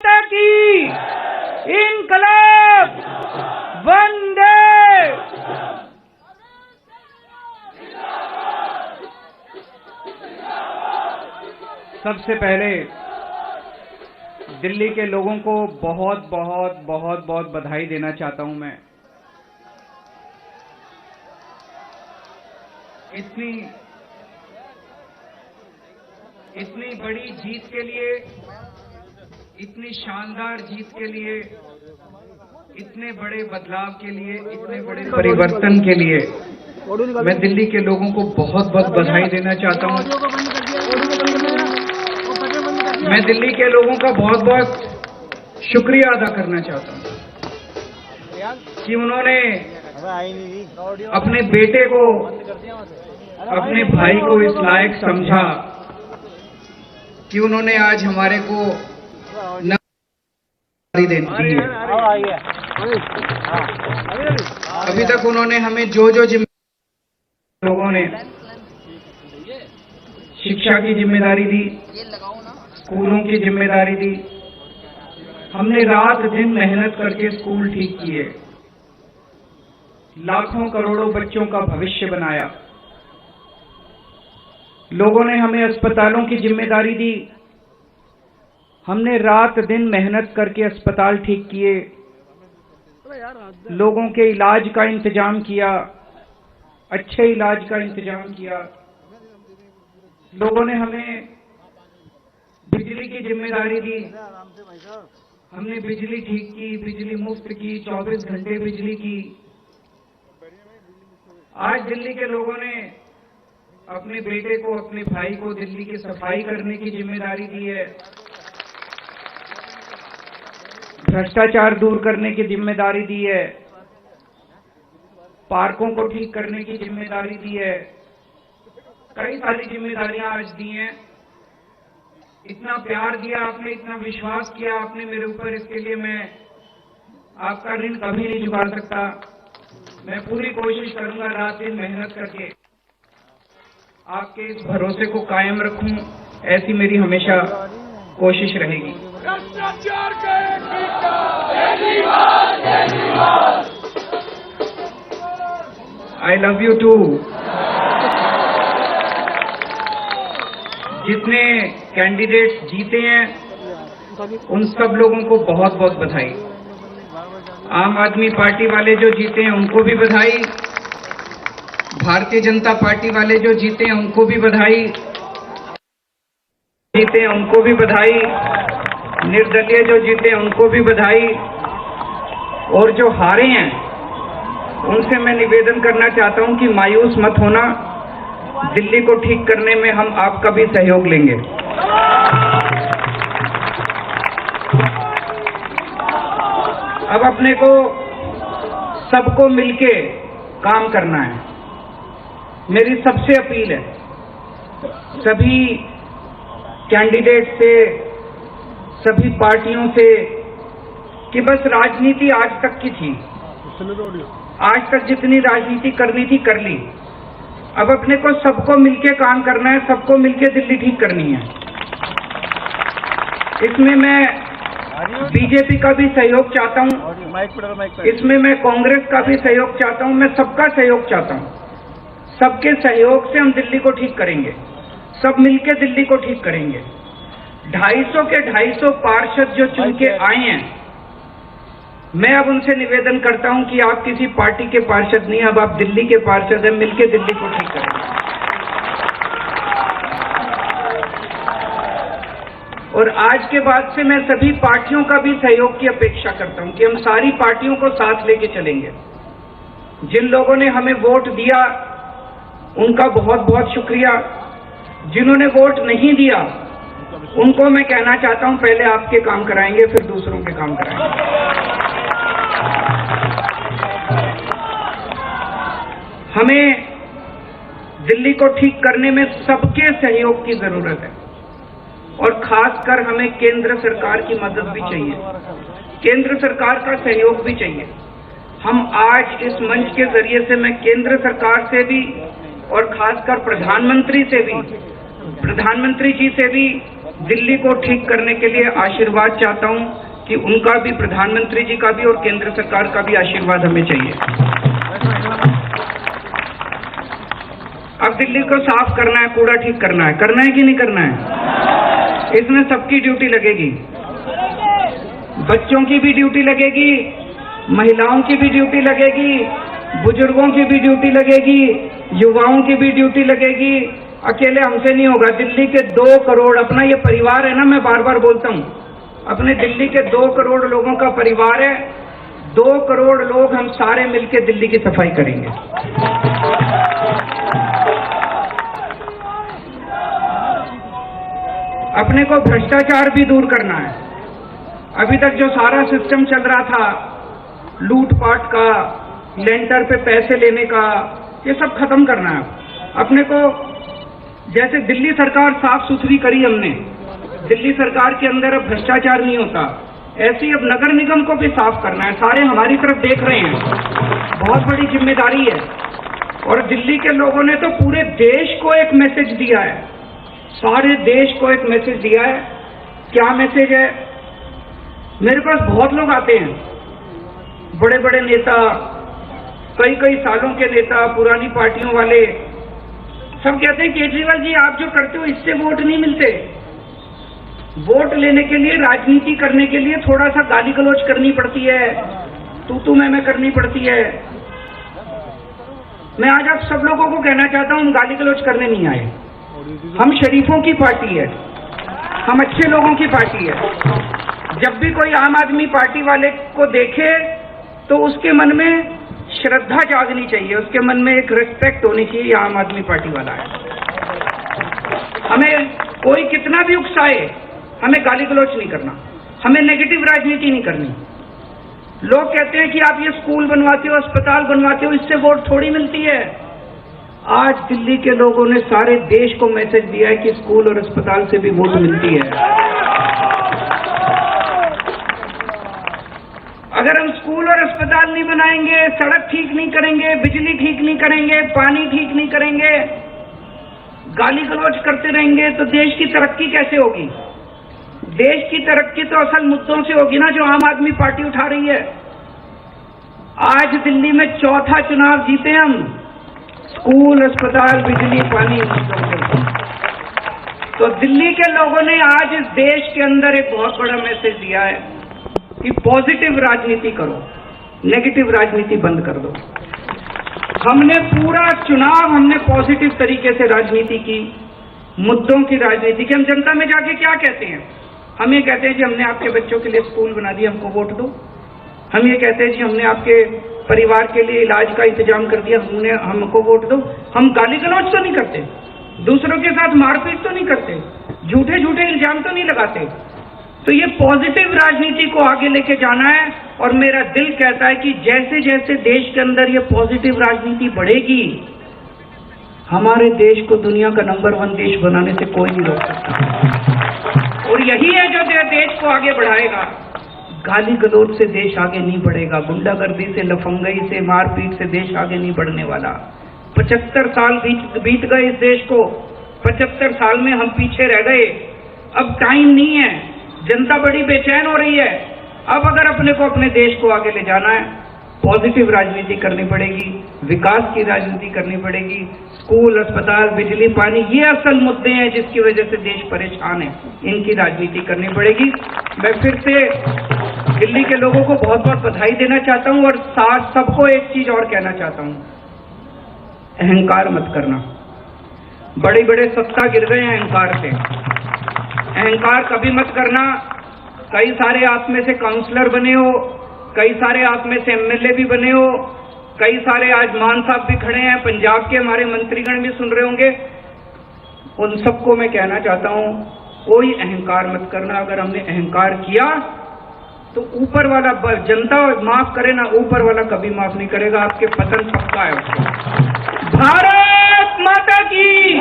की इनकलाब वंदे। सबसे पहले दिल्ली के लोगों को बहुत बहुत बहुत बहुत बधाई देना चाहता हूं मैं। इतनी बड़ी जीत के लिए, इतनी शानदार जीत के लिए, इतने बड़े बदलाव के लिए, इतने बड़े परिवर्तन के लिए मैं दिल्ली के लोगों को बहुत बहुत बधाई देना चाहता हूं। मैं दिल्ली के लोगों का बहुत बहुत शुक्रिया अदा करना चाहता हूं कि उन्होंने अपने बेटे को, अपने भाई को इस लायक समझा कि उन्होंने आज हमारे को दी है। अभी तक उन्होंने हमें जो लोगों ने शिक्षा की जिम्मेदारी दी, स्कूलों की जिम्मेदारी दी, हमने रात दिन मेहनत करके स्कूल ठीक किए, लाखों करोड़ों बच्चों का भविष्य बनाया। लोगों ने हमें अस्पतालों की जिम्मेदारी दी, हमने रात दिन मेहनत करके अस्पताल ठीक किए, लोगों के इलाज का इंतजाम किया, अच्छे इलाज का इंतजाम किया। लोगों ने हमें बिजली की जिम्मेदारी दी, हमने बिजली ठीक की, बिजली मुफ्त की, 24 घंटे बिजली की। आज दिल्ली के लोगों ने अपने बेटे को, अपने भाई को दिल्ली की सफाई करने की जिम्मेदारी दी है, भ्रष्टाचार दूर करने की जिम्मेदारी दी है, पार्कों को ठीक करने की जिम्मेदारी दी है। कई सारी जिम्मेदारियां आज दी हैं। इतना प्यार दिया आपने, इतना विश्वास किया आपने मेरे ऊपर, इसके लिए मैं आपका ऋण कभी नहीं चुका सकता। मैं पूरी कोशिश करूंगा रात दिन मेहनत करके आपके इस भरोसे को कायम रखूं, ऐसी मेरी हमेशा कोशिश रहेगी। भ्रष्टाचार का आई लव यू टू। जितने कैंडिडेट्स जीते हैं उन सब लोगों को बहुत बहुत बधाई। आम आदमी पार्टी वाले जो जीते हैं उनको भी बधाई, भारतीय जनता पार्टी वाले जो जीते हैं उनको भी बधाई, जीते हैं उनको भी बधाई, निर्दलीय जो जीते हैं उनको भी बधाई, और जो हारे हैं उनसे मैं निवेदन करना चाहता हूं कि मायूस मत होना, दिल्ली को ठीक करने में हम आपका भी सहयोग लेंगे। अब अपने को सबको मिलके काम करना है। मेरी सबसे अपील है सभी कैंडिडेट से, सभी पार्टियों से, कि बस राजनीति आज तक की थी, आज तक जितनी राजनीति करनी थी कर ली। अब अपने को सबको मिलके काम करना है, सबको मिलके दिल्ली ठीक करनी है। इसमें मैं बीजेपी का भी सहयोग चाहता हूं, इसमें मैं कांग्रेस का भी सहयोग चाहता हूं, मैं सबका सहयोग चाहता हूं। सबके सहयोग से हम दिल्ली को ठीक करेंगे, सब मिलके दिल्ली को ठीक करेंगे। 250 के 250 पार्षद जो चुन के आए हैं, मैं अब उनसे निवेदन करता हूं कि आप किसी पार्टी के पार्षद नहीं, अब आप दिल्ली के पार्षद हैं, मिलके दिल्ली को ठीक करेंगे। और आज के बाद से मैं सभी पार्टियों का भी सहयोग की अपेक्षा करता हूं कि हम सारी पार्टियों को साथ लेके चलेंगे। जिन लोगों ने हमें वोट दिया उनका बहुत बहुत शुक्रिया, जिन्होंने वोट नहीं दिया उनको मैं कहना चाहता हूं पहले आपके काम कराएंगे, फिर दूसरों के काम कराएंगे। हमें दिल्ली को ठीक करने में सबके सहयोग की जरूरत है, और खासकर हमें केंद्र सरकार की मदद भी चाहिए, केंद्र सरकार का सहयोग भी चाहिए। हम आज इस मंच के जरिए से मैं केंद्र सरकार से भी और खासकर प्रधानमंत्री जी से भी दिल्ली को ठीक करने के लिए आशीर्वाद चाहता हूं कि उनका भी, प्रधानमंत्री जी का भी और केंद्र सरकार का भी आशीर्वाद हमें चाहिए। अब दिल्ली को साफ करना है, कूड़ा ठीक करना है कि नहीं करना है? इसमें सबकी ड्यूटी लगेगी, बच्चों की भी ड्यूटी लगेगी, महिलाओं की भी ड्यूटी लगेगी, बुजुर्गों की भी ड्यूटी लगेगी, युवाओं की भी ड्यूटी लगेगी। अकेले हमसे नहीं होगा। दिल्ली के 2 करोड़, अपना ये परिवार है ना, मैं बार बार बोलता हूं, अपने दिल्ली के 2 करोड़ लोगों का परिवार है। 2 करोड़ लोग हम सारे मिलकर दिल्ली की सफाई करेंगे। अपने को भ्रष्टाचार भी दूर करना है। अभी तक जो सारा सिस्टम चल रहा था, लूटपाट का, लेंटर पे पैसे लेने का, ये सब खत्म करना है। अपने को जैसे दिल्ली सरकार साफ सुथरी करी हमने, दिल्ली सरकार के अंदर अब भ्रष्टाचार नहीं होता, ऐसे ही अब नगर निगम को भी साफ करना है। सारे हमारी तरफ देख रहे हैं, बहुत बड़ी जिम्मेदारी है। और दिल्ली के लोगों ने तो पूरे देश को एक मैसेज दिया है, सारे देश को एक मैसेज दिया है। क्या मैसेज है? मेरे पास बहुत लोग आते हैं, बड़े बड़े नेता, कई सालों के नेता, पुरानी पार्टियों वाले, सब कहते हैं केजरीवाल जी आप जो करते हो इससे वोट नहीं मिलते। वोट लेने के लिए, राजनीति करने के लिए थोड़ा सा गाली गलौज करनी पड़ती है, तू मैं करनी पड़ती है। मैं आज आप सब लोगों को कहना चाहता हूं, हम गाली गलौज करने नहीं आए। हम शरीफों की पार्टी है, हम अच्छे लोगों की पार्टी है। जब भी कोई आम आदमी पार्टी वाले को देखे तो उसके मन में श्रद्धा जागनी चाहिए, उसके मन में एक रिस्पेक्ट होनी चाहिए, आम आदमी पार्टी वाला है। हमें कोई कितना भी उकसाए, हमें गाली गलौज नहीं करना, हमें नेगेटिव राजनीति नहीं करनी। लोग कहते हैं कि आप ये स्कूल बनवाते हो, अस्पताल बनवाते हो, इससे वोट थोड़ी मिलती है। आज दिल्ली के लोगों ने सारे देश को मैसेज दिया है कि स्कूल और अस्पताल से भी वोट मिलती है। अगर हम स्कूल और अस्पताल नहीं बनाएंगे, सड़क ठीक नहीं करेंगे, बिजली ठीक नहीं करेंगे, पानी ठीक नहीं करेंगे, गाली गलौज करते रहेंगे, तो देश की तरक्की कैसे होगी? देश की तरक्की तो असल मुद्दों से होगी ना, जो आम आदमी पार्टी उठा रही है। आज दिल्ली में 4था चुनाव जीते हम, स्कूल, अस्पताल, बिजली, पानी। तो दिल्ली के लोगों ने आज इस देश के अंदर एक बहुत बड़ा मैसेज दिया है कि पॉजिटिव राजनीति करो, नेगेटिव राजनीति बंद कर दो। हमने पूरा चुनाव पॉजिटिव तरीके से राजनीति की, मुद्दों की राजनीति की। हम जनता में जाके क्या कहते हैं? हम ये कहते हैं जी हमने आपके बच्चों के लिए स्कूल बना दिया, हमको वोट दो। हम ये कहते हैं जी हमने आपके परिवार के लिए इलाज का इंतजाम कर दिया, हमको वोट दो। हम गाली गलौज तो नहीं करते, दूसरों के साथ मारपीट तो नहीं करते, झूठे झूठे इल्जाम तो नहीं लगाते। तो ये पॉजिटिव राजनीति को आगे लेके जाना है। और मेरा दिल कहता है कि जैसे जैसे देश के अंदर ये पॉजिटिव राजनीति बढ़ेगी, हमारे देश को दुनिया का नंबर 1 देश बनाने से कोई नहीं रोक सकता। और यही है जो देश को आगे बढ़ाएगा। गाली गलौज से देश आगे नहीं बढ़ेगा, गुंडागर्दी से, लफंगई से, मारपीट से देश आगे नहीं बढ़ने वाला। 75 साल बीत गए इस देश को, 75 साल में हम पीछे रह गए। अब टाइम नहीं है, जनता बड़ी बेचैन हो रही है। अब अगर अपने को अपने देश को आगे ले जाना है, पॉजिटिव राजनीति करनी पड़ेगी, विकास की राजनीति करनी पड़ेगी। स्कूल, अस्पताल, बिजली, पानी, ये असल मुद्दे हैं जिसकी वजह से देश परेशान है, इनकी राजनीति करनी पड़ेगी। मैं फिर से दिल्ली के लोगों को बहुत बहुत बधाई देना चाहता हूं और साथ सबको एक चीज और कहना चाहता हूं, अहंकार मत करना। बड़े बड़े सत्ता गिर गए हैं अहंकार से, अहंकार कभी मत करना। कई सारे आप में से काउंसलर बने हो, कई सारे आप में से एमएलए भी बने हो, कई सारे आज मान साहब भी खड़े हैं, पंजाब के हमारे मंत्रीगण भी सुन रहे होंगे। उन सबको मैं कहना चाहता हूं, कोई अहंकार मत करना। अगर हमने अहंकार किया तो ऊपर वाला, जनता माफ करे ना, ऊपर वाला कभी माफ नहीं करेगा। आपके पतन पक्का है उसको। भारत माता की